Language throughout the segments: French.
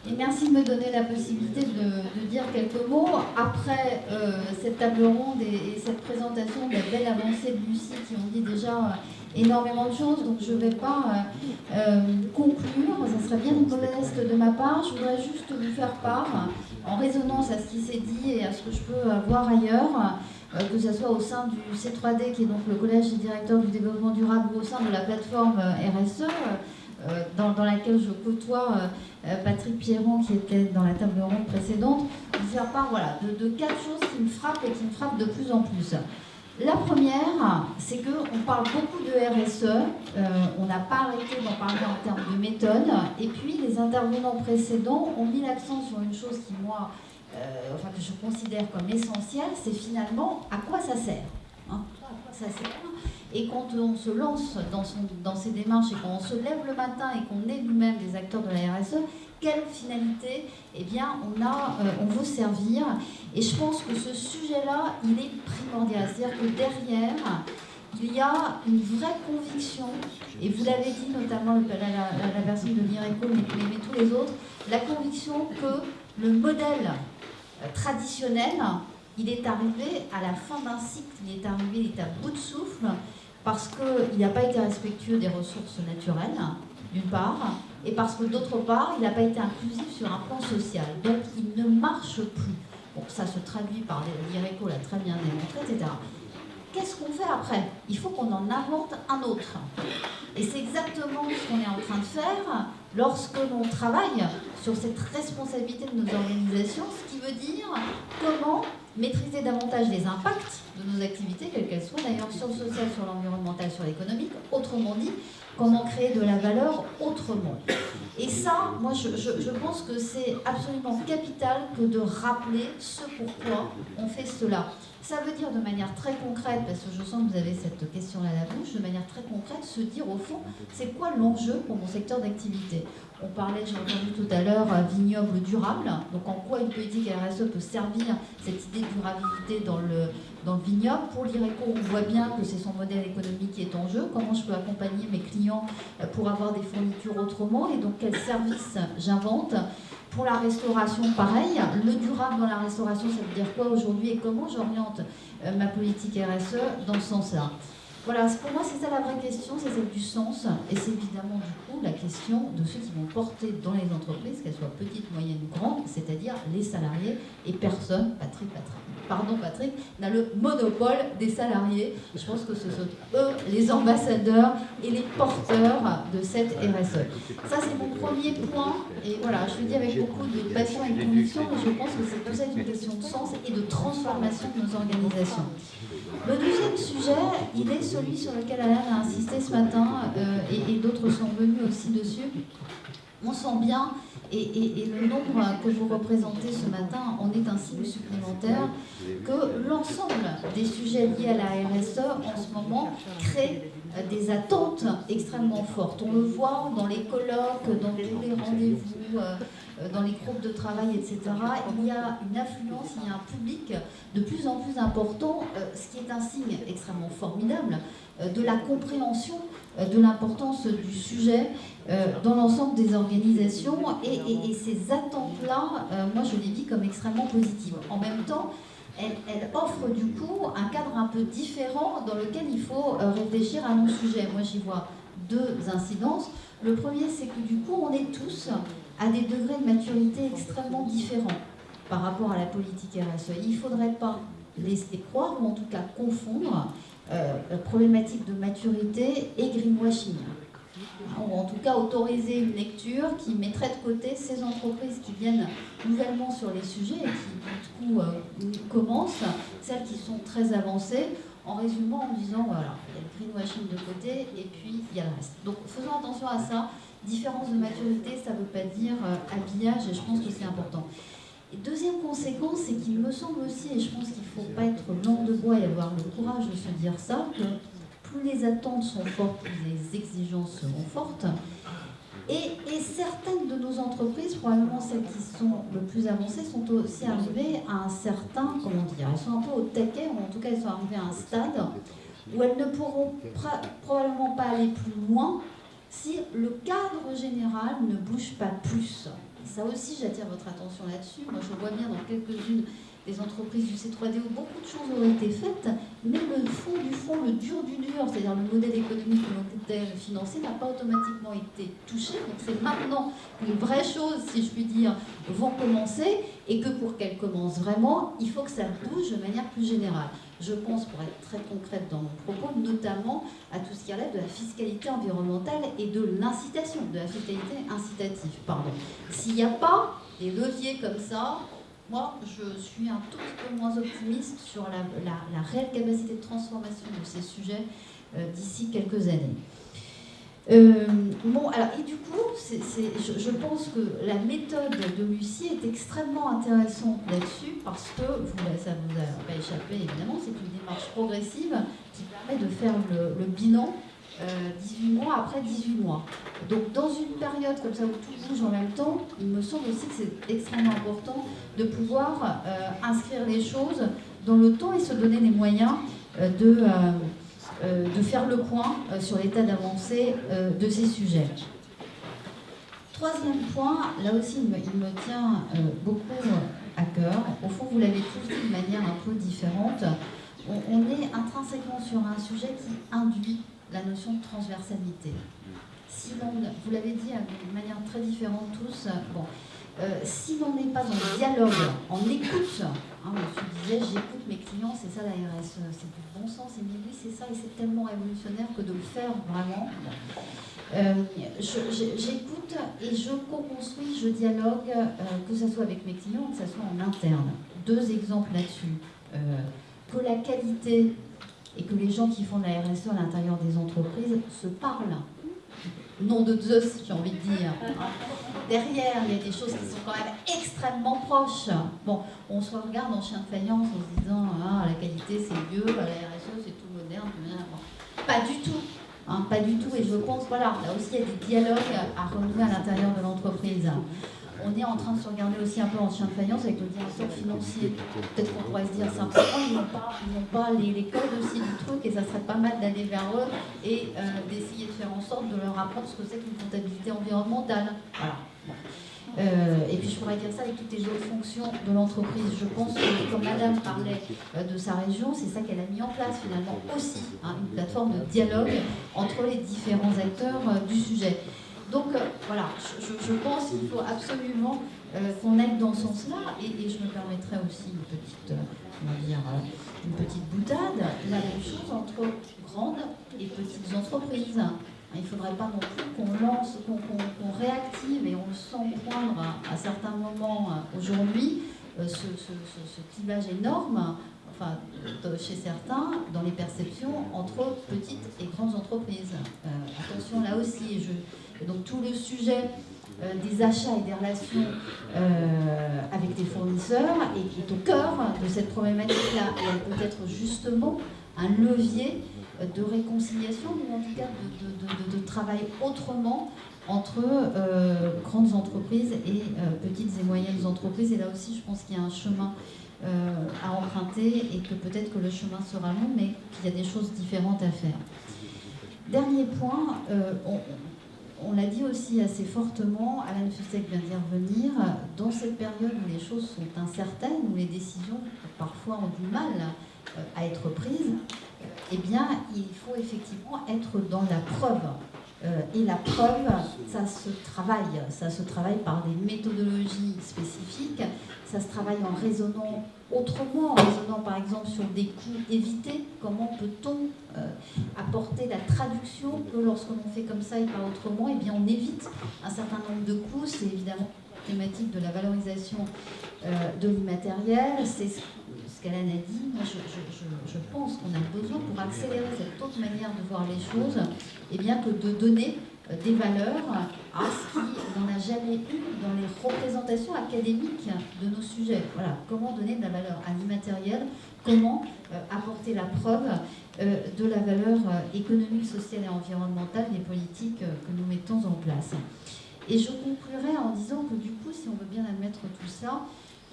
Et merci de me donner la possibilité de dire quelques mots. Après cette table ronde et cette présentation de la belle avancée de Lucie qui ont dit déjà énormément de choses, donc je ne vais pas conclure, ça serait bien modeste de ma part. Je voudrais juste vous faire part, en résonance à ce qui s'est dit et à ce que je peux voir ailleurs, que ce soit au sein du C3D, qui est donc le collège des directeurs du développement durable, ou au sein de la plateforme RSE, dans laquelle je côtoie Patrick Pierron, qui était dans la table ronde précédente, vous faire part de 4 choses qui me frappent et qui me frappent de plus en plus. La première, c'est qu'on parle beaucoup de RSE, on n'a pas arrêté d'en parler en termes de méthode, et puis les intervenants précédents ont mis l'accent sur une chose qui, moi, que je considère comme essentielle, c'est finalement à quoi ça sert. Hein, à quoi ça sert. Et quand on se lance dans ces démarches et quand on se lève le matin et qu'on est nous-mêmes des acteurs de la RSE, quelle finalité on veut servir. Et je pense que ce sujet-là, il est primordial. C'est-à-dire que derrière, il y a une vraie conviction, et vous l'avez dit notamment la personne de l'IRECO, mais tous les autres, la conviction que le modèle traditionnel, il est arrivé à la fin d'un cycle, il est à bout de souffle, parce qu'il n'a pas été respectueux des ressources naturelles, d'une part, et parce que d'autre part, il n'a pas été inclusif sur un plan social. Donc il ne marche plus. Bon, ça se traduit par l'IRECO, l'a très bien démontré, etc. Qu'est-ce qu'on fait après? Il faut qu'on en invente un autre. Et c'est exactement ce qu'on est en train de faire lorsque l'on travaille sur cette responsabilité de nos organisations, ce qui veut dire comment maîtriser davantage les impacts de nos activités, quelles qu'elles soient d'ailleurs, sur le social, sur l'environnemental, sur l'économique. Autrement dit, comment créer de la valeur autrement. Et ça, moi, je pense que c'est absolument capital que de rappeler ce pourquoi on fait cela. Ça veut dire de manière très concrète, parce que je sens que vous avez cette question-là à la bouche, de manière très concrète, se dire au fond, c'est quoi l'enjeu pour mon secteur d'activité? On parlait, j'ai entendu tout à l'heure, vignoble durable. Donc en quoi une politique RSE peut servir cette idée de durabilité dans le vignoble? Pour l'IRECO, on voit bien que c'est son modèle économique qui est en jeu. Comment je peux accompagner mes clients pour avoir des fournitures autrement? Et donc quels services j'invente? Pour la restauration, pareil. Le durable dans la restauration, ça veut dire quoi aujourd'hui et comment j'oriente ma politique RSE dans ce sens-là? Voilà, pour moi, c'est ça la vraie question, c'est celle du sens. Et c'est évidemment, du coup, la question de ceux qui vont porter dans les entreprises, qu'elles soient petites, moyennes ou grandes, c'est-à-dire les salariés. Et personne, Patrick, n'a le monopole des salariés. Je pense que ce sont eux les ambassadeurs et les porteurs de cette RSE. Ça, c'est mon premier point. Et voilà, je le dis avec beaucoup de passion et de conviction, mais je pense que c'est tout ça une question de sens et de transformation de nos organisations. Le deuxième sujet, il est celui sur lequel Alain a insisté ce matin, et d'autres sont venus aussi dessus. On sent bien, et le nombre que vous représentez ce matin en est un signe supplémentaire, que l'ensemble des sujets liés à la RSE en ce moment créent des attentes extrêmement fortes. On le voit dans les colloques, dans tous les rendez-vous, dans les groupes de travail, etc. Il y a une affluence, il y a un public de plus en plus important, ce qui est un signe extrêmement formidable de la compréhension de l'importance du sujet dans l'ensemble des organisations. Et ces attentes-là, moi je les vis comme extrêmement positives. En même temps, elle offre du coup un cadre un peu différent dans lequel il faut réfléchir à nos sujets. Moi j'y vois 2 incidences. Le premier, c'est que du coup on est tous à des degrés de maturité extrêmement différents par rapport à la politique RSE. Il ne faudrait pas laisser croire, ou en tout cas confondre, problématique de maturité et greenwashing. Ou en tout cas autoriser une lecture qui mettrait de côté ces entreprises qui viennent nouvellement sur les sujets et qui du coup commencent, celles qui sont très avancées, en résumant en disant voilà, il y a le greenwashing de côté et puis il y a le reste. Donc faisons attention à ça. Différence de maturité, ça ne veut pas dire habillage, et je pense que c'est important. Et deuxième conséquence, c'est qu'il me semble aussi, et je pense qu'il ne faut pas être langue de bois et avoir le courage de se dire ça, que plus les attentes sont fortes, plus les exigences seront fortes. Et certaines de nos entreprises, probablement celles qui sont le plus avancées, sont aussi arrivées à un certain, comment dire, elles sont un peu au taquet, ou en tout cas elles sont arrivées à un stade où elles ne pourront probablement pas aller plus loin si le cadre général ne bouge pas plus. ça aussi j'attire votre attention là-dessus. Moi je vois bien dans quelques-unes des entreprises du C3D où beaucoup de choses ont été faites, mais le fond du fond, le dur du dur, c'est-à-dire le modèle économique que l'on voulait financer n'a pas automatiquement été touché. Donc c'est maintenant que les vraies choses, si je puis dire, vont commencer, et que pour qu'elles commencent vraiment, il faut que ça bouge de manière plus générale. Je pense, pour être très concrète dans mon propos, notamment à tout ce qui relève de la fiscalité environnementale et de l'incitation, de la fiscalité incitative, pardon. S'il n'y a pas des leviers comme ça, moi, je suis un tout petit peu moins optimiste sur la réelle capacité de transformation de ces sujets d'ici quelques années. Bon, alors, et du coup, je pense que la méthode de Lucie est extrêmement intéressante là-dessus, parce que, ça ne vous a pas échappé évidemment, c'est une démarche progressive qui permet de faire le bilan 18 mois après 18 mois. Donc dans une période comme ça où tout bouge en même temps, il me semble aussi que c'est extrêmement important de pouvoir inscrire les choses dans le temps et se donner les moyens de faire le point sur l'état d'avancée de ces sujets. Troisième point, là aussi il me tient beaucoup à cœur. Au fond, vous l'avez tous dit de manière un peu différente. On est intrinsèquement sur un sujet qui induit la notion de transversalité. Si vous l'avez dit de manière très différente tous, si l'on n'est pas en dialogue, en écoute, monsieur disait, j'écoute mes clients, c'est ça la RSE, c'est du bon sens, et oui, c'est ça, et c'est tellement révolutionnaire que de le faire vraiment. J'écoute et je co-construis, je dialogue, que ce soit avec mes clients, que ce soit en interne. Deux exemples là-dessus. Que la qualité et que les gens qui font de la RSE à l'intérieur des entreprises se parlent. Nom de Zeus, j'ai envie de dire. Derrière, il y a des choses qui sont quand même extrêmement proches. Bon, on se regarde en chien de faïence en se disant la qualité c'est vieux, la RSE c'est tout moderne. Bon. Pas du tout. Pas du tout. Et je pense, voilà, là aussi il y a des dialogues à renouer à l'intérieur de l'entreprise. On est en train de se regarder aussi un peu en chien de faïence avec le directeur financier. Peut-être qu'on pourrait se dire simplement, ils n'ont pas les codes aussi du truc, et ça serait pas mal d'aller vers eux et d'essayer de faire en sorte de leur apprendre ce que c'est qu'une comptabilité environnementale. Voilà. Et puis je pourrais dire ça avec toutes les autres fonctions de l'entreprise. Je pense que, comme Madame parlait de sa région, c'est ça qu'elle a mis en place finalement aussi, une plateforme de dialogue entre les différents acteurs du sujet. Donc voilà, je pense qu'il faut absolument qu'on aille dans ce sens-là, et je me permettrai aussi une petite boutade, la même chose entre grandes et petites entreprises. Il ne faudrait pas non plus qu'on réactive, et on le sent poindre à certains moments aujourd'hui, ce clivage énorme, chez certains, dans les perceptions entre petites et grandes entreprises. Attention là aussi, donc tout le sujet des achats et des relations avec des fournisseurs est au cœur de cette problématique-là. Et elle peut être justement un levier de réconciliation, ou en tout cas de travail autrement entre grandes entreprises et petites et moyennes entreprises. Et là aussi, je pense qu'il y a un chemin à emprunter, et que peut-être que le chemin sera long, mais qu'il y a des choses différentes à faire. Dernier point, on l'a dit aussi assez fortement, Alain Fussek vient d'y revenir, dans cette période où les choses sont incertaines, où les décisions parfois ont du mal à être prises, eh bien, il faut effectivement être dans la preuve. Et la preuve, ça se travaille par des méthodologies spécifiques, ça se travaille en raisonnant autrement, en raisonnant par exemple sur des coûts évités. Comment peut-on apporter la traduction que lorsque l'on fait comme ça et pas autrement, eh bien on évite un certain nombre de coûts. C'est évidemment la thématique de la valorisation de l'immatériel, c'est ce qu'Alain a dit. Moi, je pense qu'on a besoin, pour accélérer cette autre manière de voir les choses, eh bien, que de donner des valeurs à ce qui n'en a jamais eu dans les représentations académiques de nos sujets. Voilà, comment donner de la valeur à l'immatériel, comment apporter la preuve de la valeur économique, sociale et environnementale des politiques que nous mettons en place. Et je conclurai en disant que du coup, si on veut bien admettre tout ça,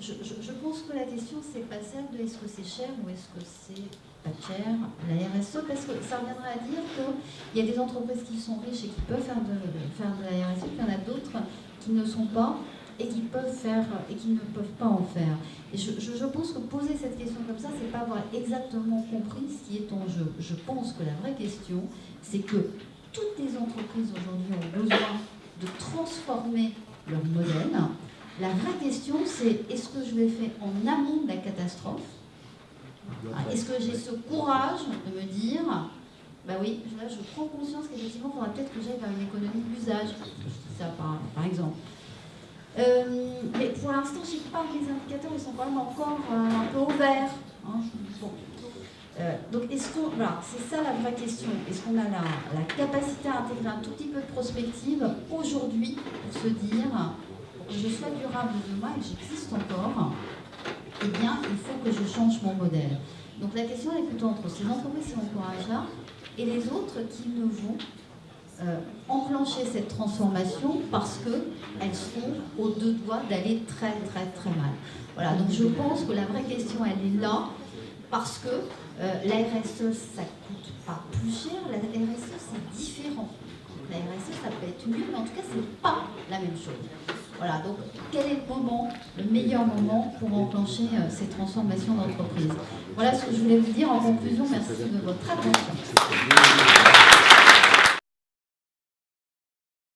je pense que la question, c'est pas celle de est-ce que c'est cher ou est-ce que c'est pas cher, la RSE, parce que ça reviendrait à dire qu'il y a des entreprises qui sont riches et qui peuvent faire de la RSE, puis il y en a d'autres qui ne sont pas, et qui peuvent faire et qui ne peuvent pas en faire. Et je pense que poser cette question comme ça, c'est pas avoir exactement compris ce qui est en jeu. Je pense que la vraie question, c'est que toutes les entreprises aujourd'hui ont besoin de transformer leur modèle. La vraie question, c'est est-ce que je l'ai fait en amont de la catastrophe? Est-ce que j'ai ce courage de me dire, bah oui, là je prends conscience qu'effectivement, il faudra peut-être que j'aille vers une économie de l'usage, ça par exemple. Mais pour l'instant, je ne sais pas, les indicateurs, ils sont quand même encore un peu au vert. Hein, bon. Donc, voilà, c'est ça la vraie question. Est-ce qu'on a la capacité à intégrer un tout petit peu de prospective aujourd'hui pour se dire, pour que je sois durable demain et que j'existe encore, eh bien, il faut que je change mon modèle. Donc, la question est plutôt entre ces entreprises qui ont ce courage-là et les autres qui ne vont enclencher cette transformation parce qu'elles seront aux deux doigts d'aller très, très, très mal. Voilà, donc je pense que la vraie question, elle est là parce que la RSE, ça ne coûte pas plus cher, la RSE, c'est différent. La RSE, ça peut être mieux, mais en tout cas, ce n'est pas la même chose. Voilà, donc quel est le moment, le meilleur moment pour enclencher ces transformations d'entreprise? Voilà ce que je voulais vous dire en conclusion. Merci de votre attention.